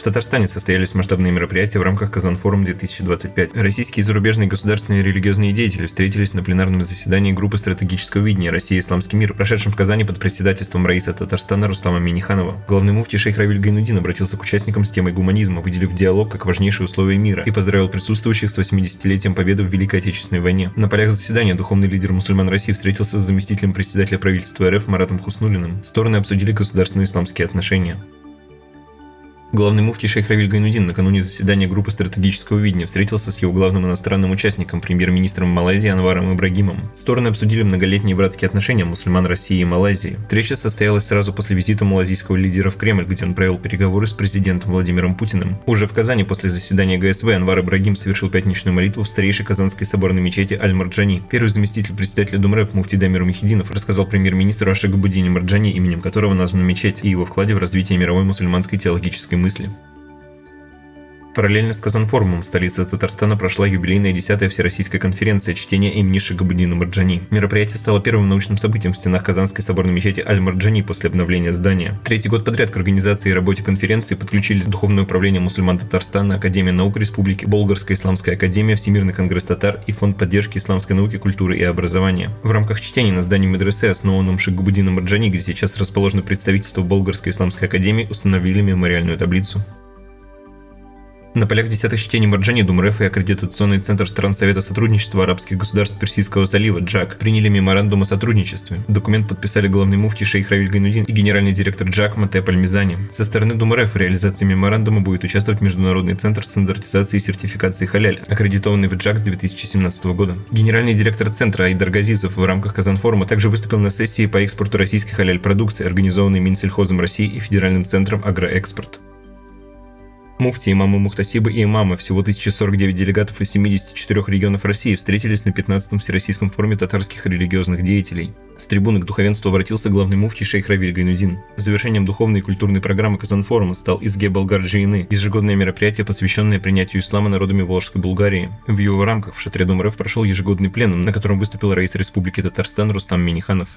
Татарстане состоялись масштабные мероприятия в рамках Казанфорум 2025. Российские и зарубежные государственные и религиозные деятели встретились на пленарном заседании группы стратегического видения «Россия. Исламский мир», прошедшем в Казани под председательством раиса Татарстана Рустама Минниханова. Главный муфти шейх Равиль Гайнудин обратился к участникам с темой гуманизма, выделив диалог как важнейшее условие мира и поздравил присутствующих с 80-летием победы в Великой Отечественной войне. На полях заседания духовный лидер мусульман России встретился с заместителем председателя правительства РФ Маратом Хуснуллиным. Стороны обсудили государственно-исламские отношения. Главный муфти шейх Равиль Гайнудин накануне заседания группы стратегического видения встретился с его главным иностранным участником, премьер-министром Малайзии Анваром Ибрагимом. Стороны обсудили многолетние братские отношения мусульман России и Малайзии. Встреча состоялась сразу после визита малайзийского лидера в Кремль, где он провел переговоры с президентом Владимиром Путиным. Уже в Казани после заседания ГСВ Анвар Ибрагим совершил пятничную молитву в старейшей казанской соборной мечети Аль-Марджани. Первый заместитель председателя Думреф муфти Дамир Мухиддинов рассказал премьер-министру о Шагабуддине Марджани, именем которого названа мечеть, и его вкладе в развитие мировой мусульманской теологической мысли. Параллельно с Казанфорумом в столице Татарстана прошла юбилейная 10-я Всероссийская конференция чтения имени Шагабуддина Марджани. Мероприятие стало первым научным событием в стенах Казанской соборной мечети Аль-Марджани после обновления здания. Третий год подряд к организации и работе конференции подключились Духовное управление мусульман Татарстана, Академия наук Республики, Болгарская исламская академия, Всемирный конгресс татар и Фонд поддержки исламской науки, культуры и образования. В рамках чтения на здании медресе, основанном Шагабуддином Марджани, где сейчас расположено представительство Болгарской исламской академии, установили мемориальную таблицу. На полях 10-х чтений Марджани Думреф и Аккредитационный центр стран Совета сотрудничества арабских государств Персидского залива (ДЖАК) приняли меморандум о сотрудничестве. Документ подписали главный муфти шейх Равиль Гайнудин и генеральный директор ДЖАК Матеп Аль-Мизани. Со стороны Думреф в реализации меморандума будет участвовать Международный центр стандартизации и сертификации халяль, аккредитованный в ДЖАК с 2017 года. Генеральный директор центра Айдар Газизов в рамках Казанфорума также выступил на сессии по экспорту российской халяль-продукции, организованной Минсельхозом России и Федеральным центром Агроэкспорт. Муфти, имамы Мухтасибы и имамы, всего 1049 делегатов из 74 регионов России, встретились на 15-м Всероссийском форуме татарских религиозных деятелей. С трибуны к духовенству обратился главный муфти шейх Равиль Гайнудин. Завершением духовной и культурной программы Казанфорума стал Изге Болгар Джейны, ежегодное мероприятие, посвященное принятию ислама народами Волжской Булгарии. В его рамках в шатре Думреф прошел ежегодный пленум, на котором выступил раис Республики Татарстан Рустам Минниханов.